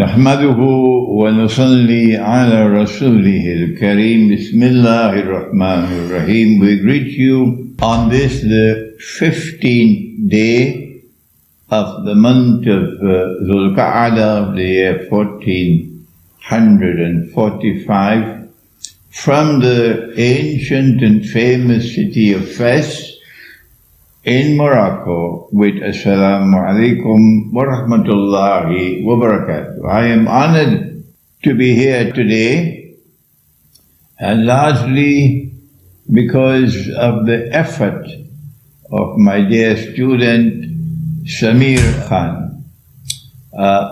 نحمده ونصلي على رسوله الكريم بسم الله الرحمن الرحيم. We greet you on this, the 15th day of the month of Dhul Qa'dah of the year 1445 from the ancient and famous city of Fes in Morocco with Assalamu alaikum wa rahmatullahi wa barakatuh. I am honored to be here today, and largely because of the effort of my dear student Samir Khan,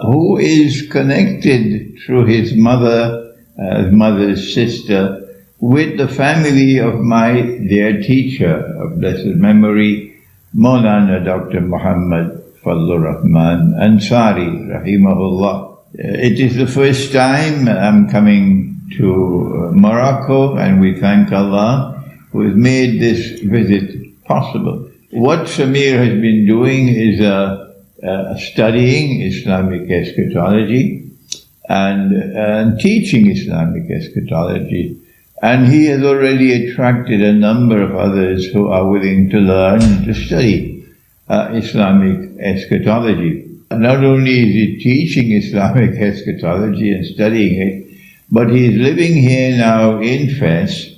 who is connected through his mother's sister, with the family of my dear teacher of blessed memory, Maulana Dr. Muhammad Fadlur Rahman Ansari, rahimahullah. It is the first time I'm coming to Morocco, and we thank Allah who has made this visit possible. What Samir has been doing is studying Islamic eschatology and teaching Islamic eschatology. And he has already attracted a number of others who are willing to learn and to study Islamic eschatology. Not only is he teaching Islamic eschatology and studying it, but he is living here now in Fes,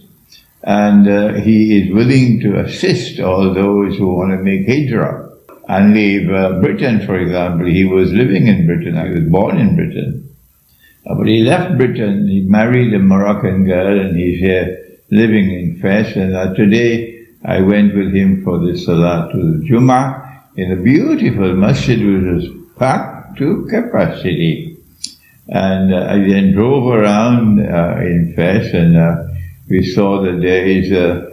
and he is willing to assist all those who want to make hijrah and leave Britain, for example. He was living in Britain. I was born in Britain. But he left Britain, he married a Moroccan girl, and he's here living in Fes. And today I went with him for the Salatul Jummah in a beautiful masjid which was packed to capacity. And I then drove around in Fes, and we saw that there is a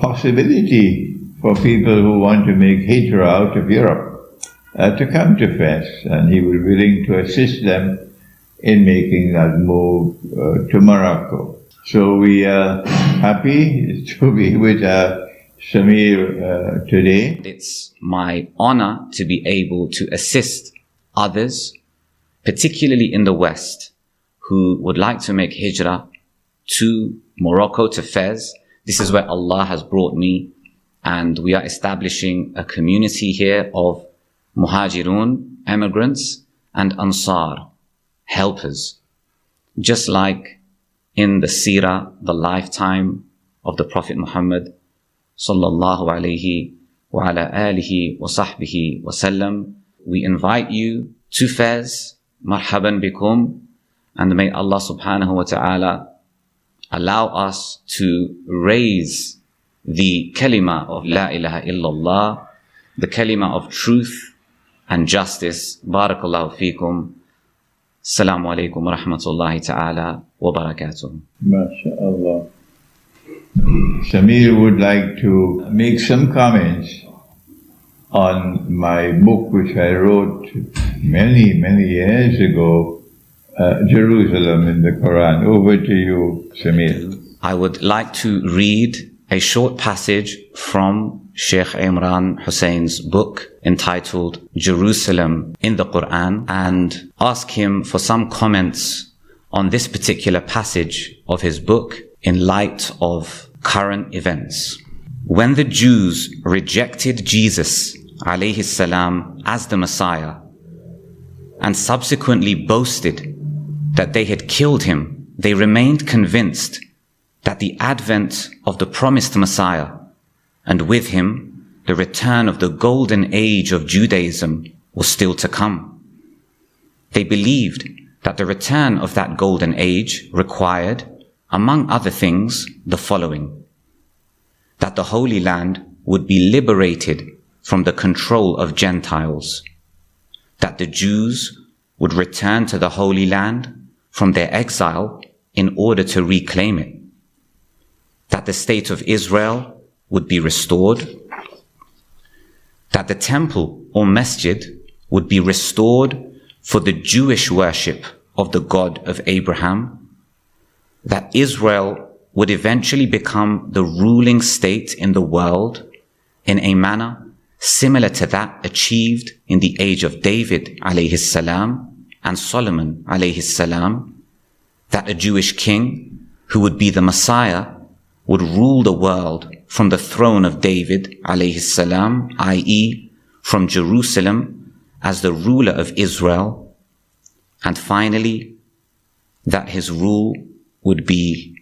possibility for people who want to make hijrah out of Europe to come to Fes. And he was willing to assist them in making that move to Morocco. So we are happy to be with Samir today. It's my honor to be able to assist others, particularly in the West, who would like to make hijrah to Morocco, to Fez. This is where Allah has brought me, and we are establishing a community here of muhajirun, immigrants, and ansar, helpers. Just like in the seerah, the lifetime of the Prophet Muhammad sallallahu alayhi wa ala alihi wa sahbihi wa sallam, we invite you to Fez, marhaban bikum, and may Allah subhanahu wa ta'ala allow us to raise the kalima of la ilaha illallah, the kalima of truth and justice. Barakallahu feekum. Assalamu alaikum wa rahmatullahi ta'ala wa barakatuh. MashaAllah. Samir would like to make some comments on my book which I wrote many, many years ago, Jerusalem in the Quran. Over to you, Samir. I would like to read a short passage from Sheikh Imran Hussein's book entitled Jerusalem in the Quran, and ask him for some comments on this particular passage of his book in light of current events. When the Jews rejected Jesus alayhi salam as the Messiah, and subsequently boasted that they had killed him, they remained convinced that the advent of the promised Messiah, and with him the return of the golden age of Judaism, was still to come. They believed that the return of that golden age required, among other things, the following: that the Holy Land would be liberated from the control of Gentiles, that the Jews would return to the Holy Land from their exile in order to reclaim it, that the state of Israel would be restored, that the temple or masjid would be restored for the Jewish worship of the God of Abraham, that Israel would eventually become the ruling state in the world in a manner similar to that achieved in the age of David alayhi salam, and Solomon alayhi salam, that a Jewish king who would be the Messiah would rule the world from the throne of David alayhi salam, i.e. from Jerusalem as the ruler of Israel, and finally that his rule would be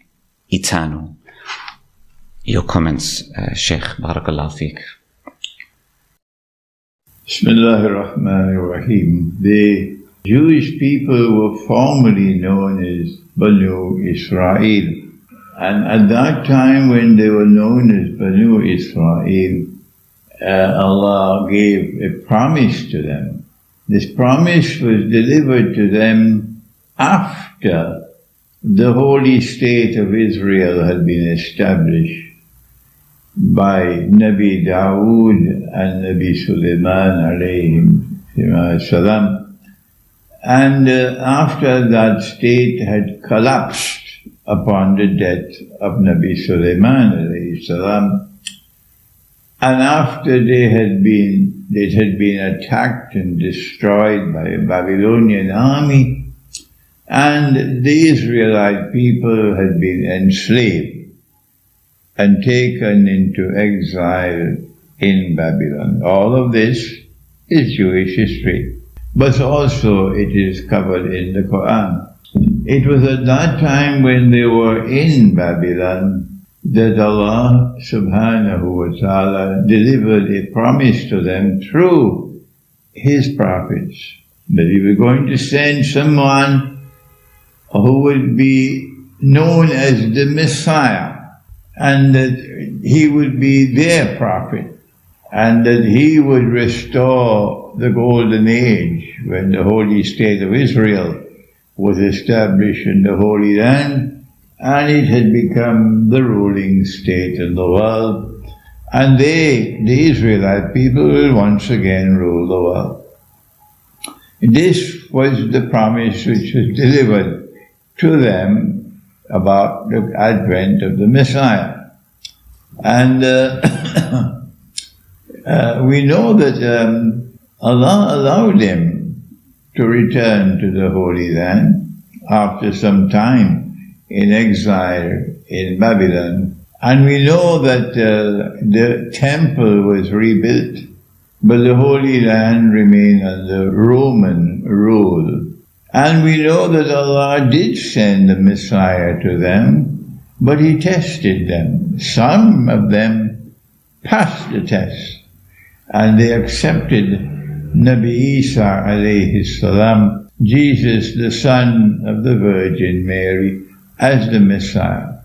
eternal. Your comments, Sheikh. Barakallah feek. Bismillah ar-Rahman ar-Rahim. The Jewish people were formerly known as Banu Israel. And at that time when they were known as Banu Israel, Allah gave a promise to them. This promise was delivered to them after the holy state of Israel had been established by Nabi Dawood and Nabi Sulaiman alayhim salam. And after that state had collapsed upon the death of Nabi Sulaiman alayhi salam, and after it had been attacked and destroyed by a Babylonian army, and the Israelite people had been enslaved and taken into exile in Babylon. All of this is Jewish history, but also it is covered in the Quran. It was at that time when they were in Babylon that Allah subhanahu wa ta'ala delivered a promise to them through His prophets, that He was going to send someone who would be known as the Messiah, and that He would be their prophet, and that He would restore the golden age when the holy state of Israel was established in the Holy Land, and it had become the ruling state in the world, and the Israelite people will once again rule the world. This was the promise which was delivered to them about the advent of the Messiah. And we know that Allah allowed him to return to the Holy Land after some time in exile in Babylon. And we know that the temple was rebuilt, but the Holy Land remained under Roman rule. And we know that Allah did send the Messiah to them, but He tested them. Some of them passed the test, and they accepted Nabi Isa alayhi salam, Jesus, the son of the Virgin Mary, as the Messiah.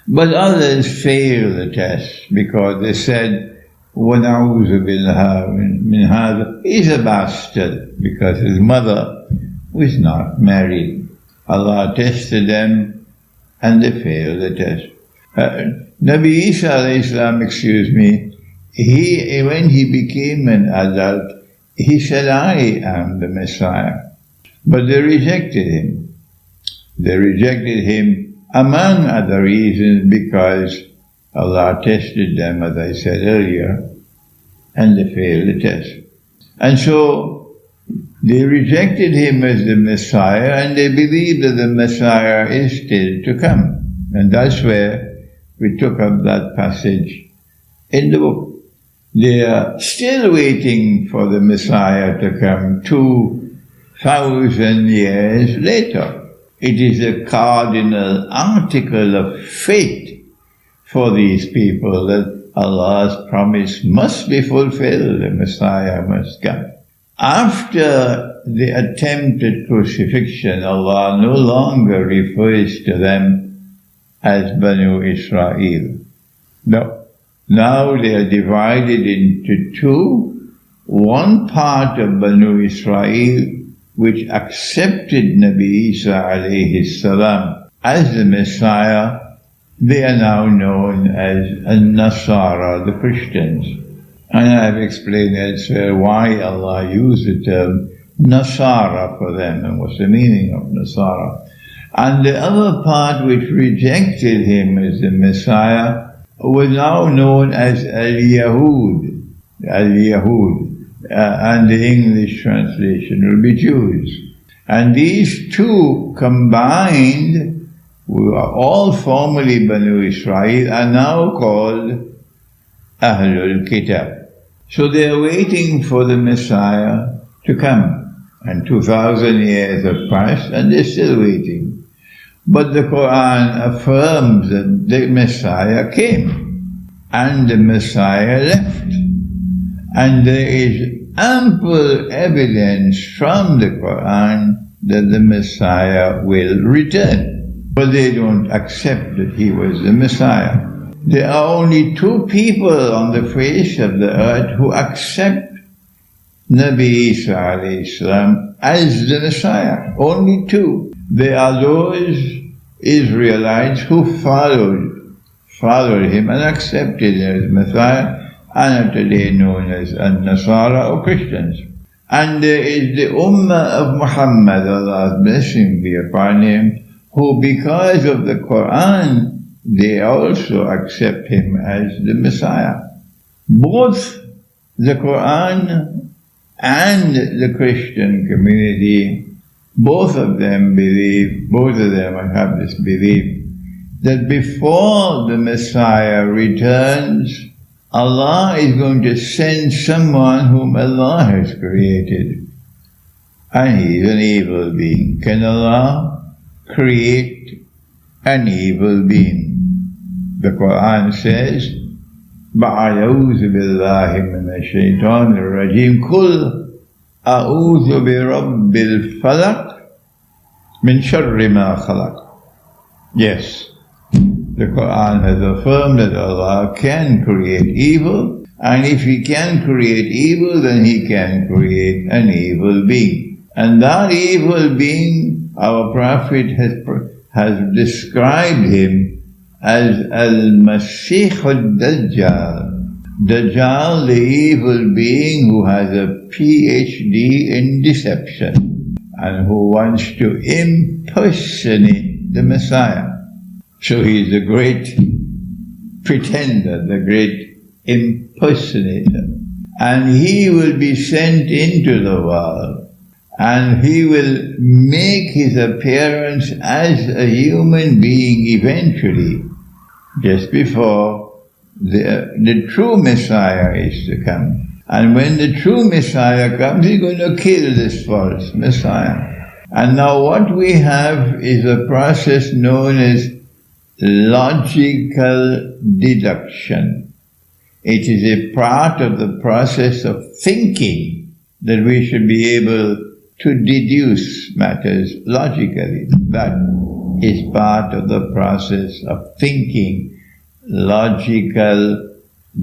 But others failed the test because they said, وَنَعُوذُ بِاللَّهِ مِنْ هَذَا. He's a bastard because his mother was not married. Allah tested them and they failed the test. Nabi Isa alayhi salam, when he became an adult, he said, I am the Messiah. But they rejected him. They rejected him, among other reasons, because Allah tested them, as I said earlier, and they failed the test. And so they rejected him as the Messiah, and they believe that the Messiah is still to come. And that's where we took up that passage in the book. They are still waiting for the Messiah to come 2,000 years later. It is a cardinal article of faith for these people that Allah's promise must be fulfilled, the Messiah must come. After the attempted crucifixion, Allah no longer refers to them as Banu Israel. No. Now they are divided into two. One part of Banu Israel, which accepted Nabi Isa alayhi salam as the Messiah, they are now known as An-Nasara, the Christians. And I have explained elsewhere why Allah used the term Nasara for them and what's the meaning of Nasara. And the other part which rejected him as the Messiah was now known as Al-Yahud, and the English translation will be Jews. And these two combined, who are all formerly Banu Israel, are now called Ahlul Kitab. So they are waiting for the Messiah to come. And 2,000 years have passed and they're still waiting. But the Quran affirms that the Messiah came and the Messiah left. And there is ample evidence from the Quran that the Messiah will return. But they don't accept that he was the Messiah. There are only two people on the face of the earth who accept Nabi Isa alayhi salam as the Messiah. Only two. They are those Israelites who followed him and accepted him as Messiah, and are today known as Nasara or Christians. And there is the Ummah of Muhammad, Allah's blessing be upon him, who because of the Quran, they also accept him as the Messiah. Both the Quran and the Christian community, both of them have this belief that before the Messiah returns, Allah is going to send someone whom Allah has created. And he is an evil being. Can Allah create an evil being? The Quran says, أعوذ بالله من الشيطان الرجيم قل أعوذ برب الفلق من شر ما خلق. Yes, the Quran has affirmed that Allah can create evil, and if He can create evil, then He can create an evil being. And that evil being, our Prophet has described him as Al-Masih al-Dajjal. Dajjal, the evil being who has a PhD in deception and who wants to impersonate the Messiah. So he's the great pretender, the great impersonator. And he will be sent into the world. And he will make his appearance as a human being eventually, just before the true Messiah is to come. And when the true Messiah comes, he's going to kill this false Messiah. And now what we have is a process known as logical deduction. It is a part of the process of thinking that we should be able to deduce matters logically. That is part of the process of thinking, logical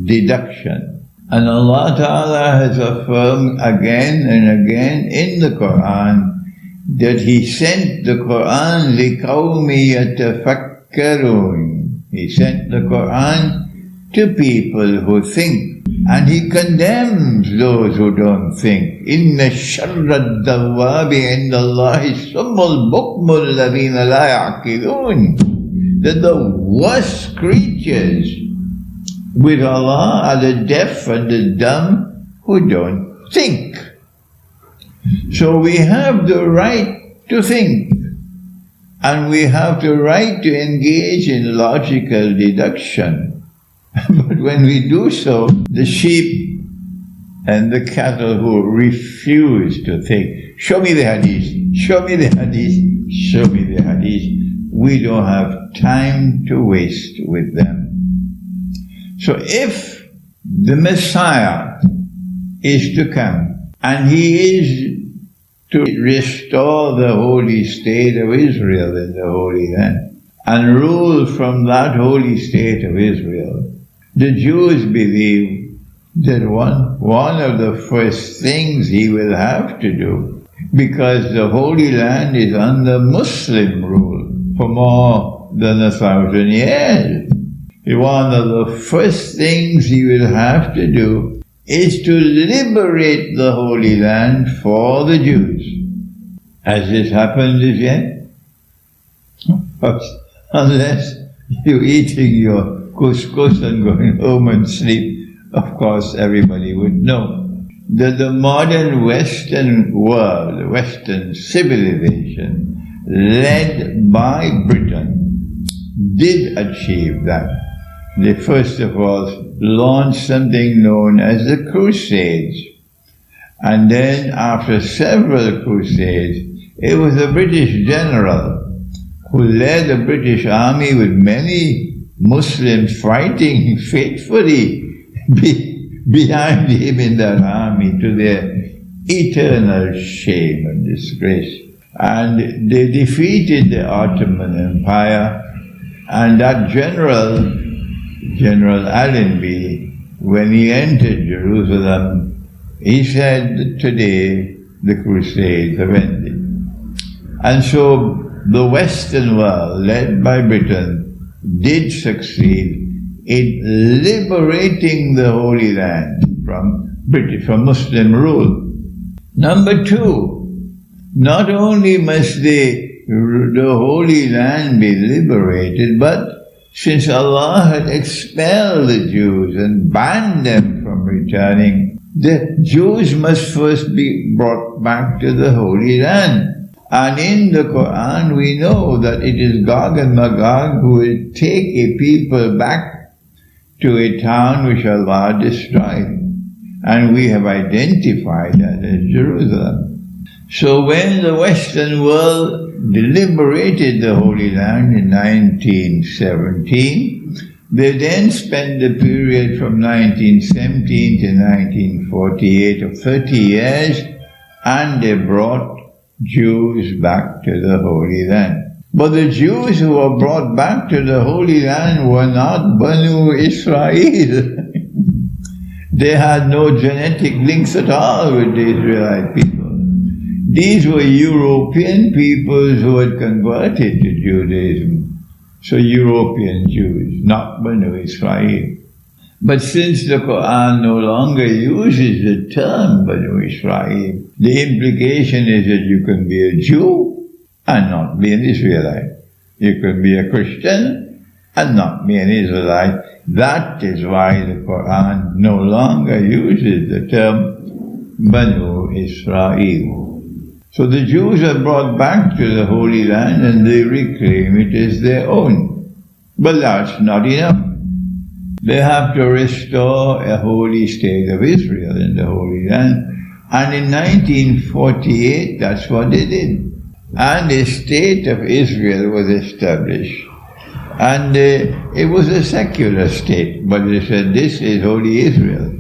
deduction. And Allah Ta'ala has affirmed again and again in the Quran that He sent the Quran لِقَوْمِ يَتَفَكَّرُونَ. He sent the Quran to people who think. And He condemns those who don't think. إِنَّ الشَّرَّ الدَّوَّابِ عِنْدَ اللَّهِ ثُمَّ الْبُكْمُ الَّذِينَ لَا يَعْقِلُونَ. That the worst creatures with Allah are the deaf and the dumb who don't think. So we have the right to think. And we have the right to engage in logical deduction. But when we do so, the sheep and the cattle who refuse to think, show me the hadith, show me the hadith, show me the hadith, we don't have time to waste with them. So if the Messiah is to come, and He is to restore the holy state of Israel in the Holy Land, and rule from that holy state of Israel, the Jews believe that one of the first things He will have to do, because the Holy Land is under Muslim rule for more than 1,000 years, one of the first things He will have to do is to liberate the Holy Land for the Jews. Has this happened as yet? Unless you're eating your couscous and going home and sleep, of course everybody would know. that the modern Western world, Western civilization, led by Britain, did achieve that. They first of all launched something known as the Crusades. And then after several crusades, it was a British general who led a British army with many Muslims fighting faithfully behind him in that army, to their eternal shame and disgrace. And they defeated the Ottoman Empire, and that General Allenby, when he entered Jerusalem, he said that today the Crusades have ended. And so the Western world, led by Britain, did succeed in liberating the Holy Land from Muslim rule. Number two, not only must the Holy Land be liberated, but since Allah had expelled the Jews and banned them from returning, the Jews must first be brought back to the Holy Land. And in the Quran we know that it is Gog and Magog who will take a people back to a town which Allah destroyed. And we have identified that as Jerusalem. So when the Western world liberated the Holy Land in 1917, they then spent the period from 1917 to 1948 of 30 years, and they brought Jews back to the Holy Land. But the Jews who were brought back to the Holy Land were not Banu Israel. They had no genetic links at all with the Israelite people. These were European peoples who had converted to Judaism. So European Jews, not Banu Israel. But since the Quran no longer uses the term Banu Israel, the implication is that you can be a Jew and not be an Israelite. You can be a Christian and not be an Israelite. That is why the Quran no longer uses the term Banu Israel. So the Jews are brought back to the Holy Land and they reclaim it as their own. But that's not enough. They have to restore a holy state of Israel in the Holy Land. And in 1948, that's what they did. And a state of Israel was established. And it was a secular state, but they said this is Holy Israel.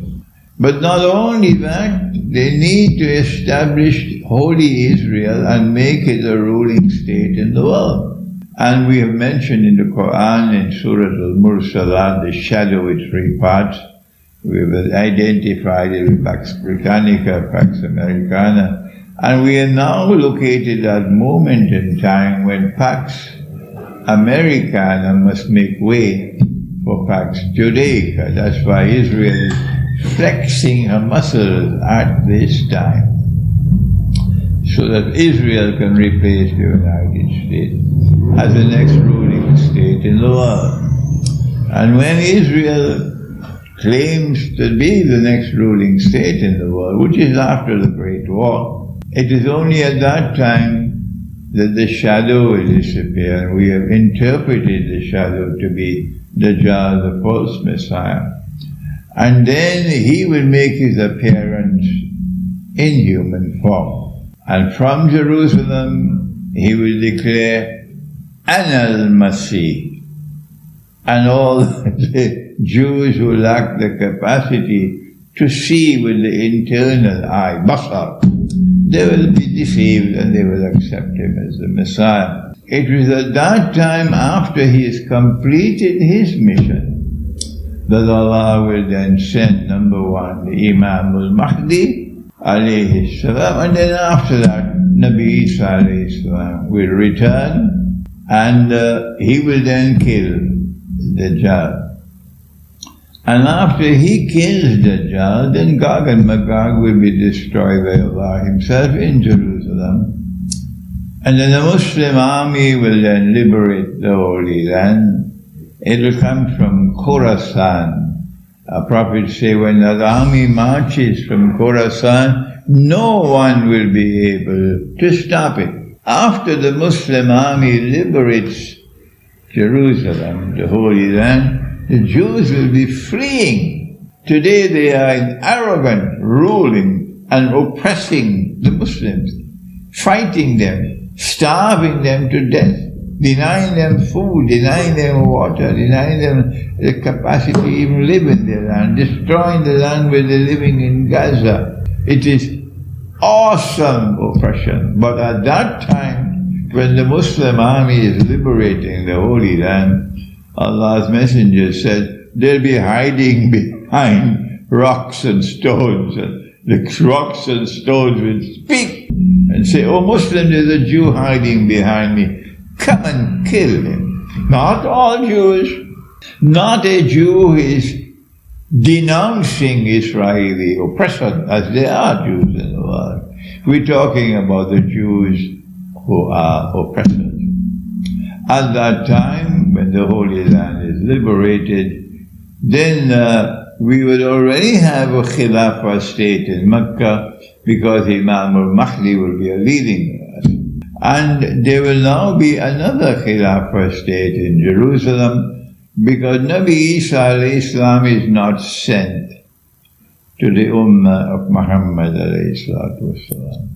But not only that, they need to establish Holy Israel and make it a ruling state in the world. And we have mentioned in the Quran, in Surah Al-Mursalat, the shadow with three parts. We have identified it with Pax Britannica, Pax Americana. And we are now located at a moment in time when Pax Americana must make way for Pax Judaica. That's why Israel is flexing her muscles at this time, so that Israel can replace the United States as the next ruling state in the world. And when Israel claims to be the next ruling state in the world, which is after the Great War, it is only at that time that the shadow will disappear. And we have interpreted the shadow to be Dajjal, the false Messiah. And then he will make his appearance in human form. And from Jerusalem, he will declare, Ana al-Masih. And all the Jews who lack the capacity to see with the internal eye, basar, they will be deceived and they will accept him as the Messiah. It was at that time, after he has completed his mission, that Allah will then send, number one, the Imam al-Mahdi, alayhi salam, and then after that, Nabi Isa alayhi salam will return, and he will then kill Dajjal. And after he kills Dajjal, then Gog and Magog will be destroyed by Allah himself in Jerusalem. And then the Muslim army will then liberate the Holy Land. It will come from Khorasan, Our prophets say when the army marches from Khorasan, no one will be able to stop it. After the Muslim army liberates Jerusalem, the Holy Land, the Jews will be fleeing. Today they are in arrogant ruling and oppressing the Muslims, fighting them, starving them to death, denying them food, denying them water, denying them the capacity to even live in their land, destroying the land where they're living in Gaza. It is awesome oppression. But at that time, when the Muslim army is liberating the Holy Land, Allah's Messenger said, they'll be hiding behind rocks and stones, and the rocks and stones will speak and say, oh Muslim, there's a Jew hiding behind me. Come and kill him. Not all Jews. Not a Jew who is denouncing Israeli oppression, as there are Jews in the world. We're talking about the Jews who are oppressors. At that time, when the Holy Land is liberated, then we would already have a Khilafah state in Mecca, because Imam al-Mahdi will be leading us. And there will now be another Khilafah state in Jerusalem, because Nabi Isa alayhi salam is not sent to the Ummah of Muhammad alayhi salatu wasalam.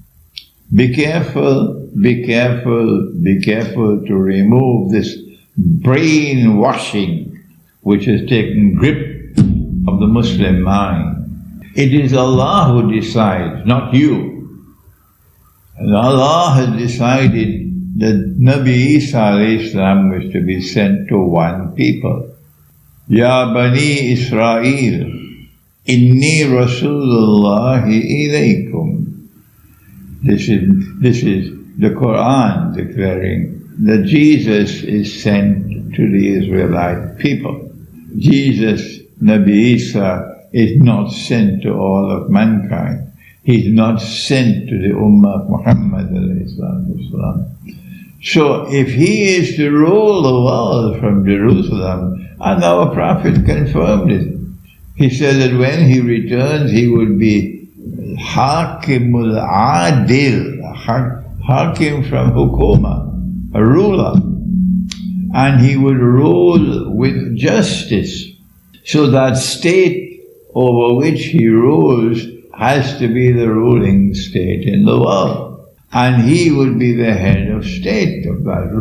Be careful, be careful, be careful to remove this brainwashing which has taken grip of the Muslim mind. It is Allah who decides, not you. And Allah has decided that Nabi Isa alayhi salam was to be sent to one people. Ya Bani Israel, inni Rasulullahi ilaykum. This is the Quran declaring that Jesus is sent to the Israelite people. Jesus, Nabi Isa, is not sent to all of mankind. He's not sent to the Ummah of Muhammad alayhi salatu. So if he is to rule the world from Jerusalem, and our Prophet confirmed it, he said that when he returns he will be Hakimul Adil, Hakim from Hukuma, a ruler, and he will rule with justice. So that state over which he rules has to be the ruling state in the world. And he will be the head of state of that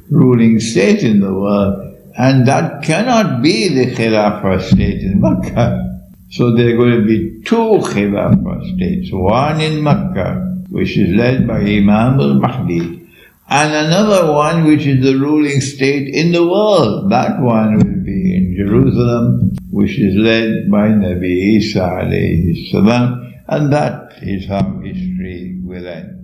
ruling state in the world. And that cannot be the Khilafah state in Mecca. So there are going to be two Khilafah states. One in Mecca, which is led by Imam al-Mahdi, and another one which is the ruling state in the world. That one will be in Jerusalem, which is led by Nabi Isa alayhi salam, and that is how history will end.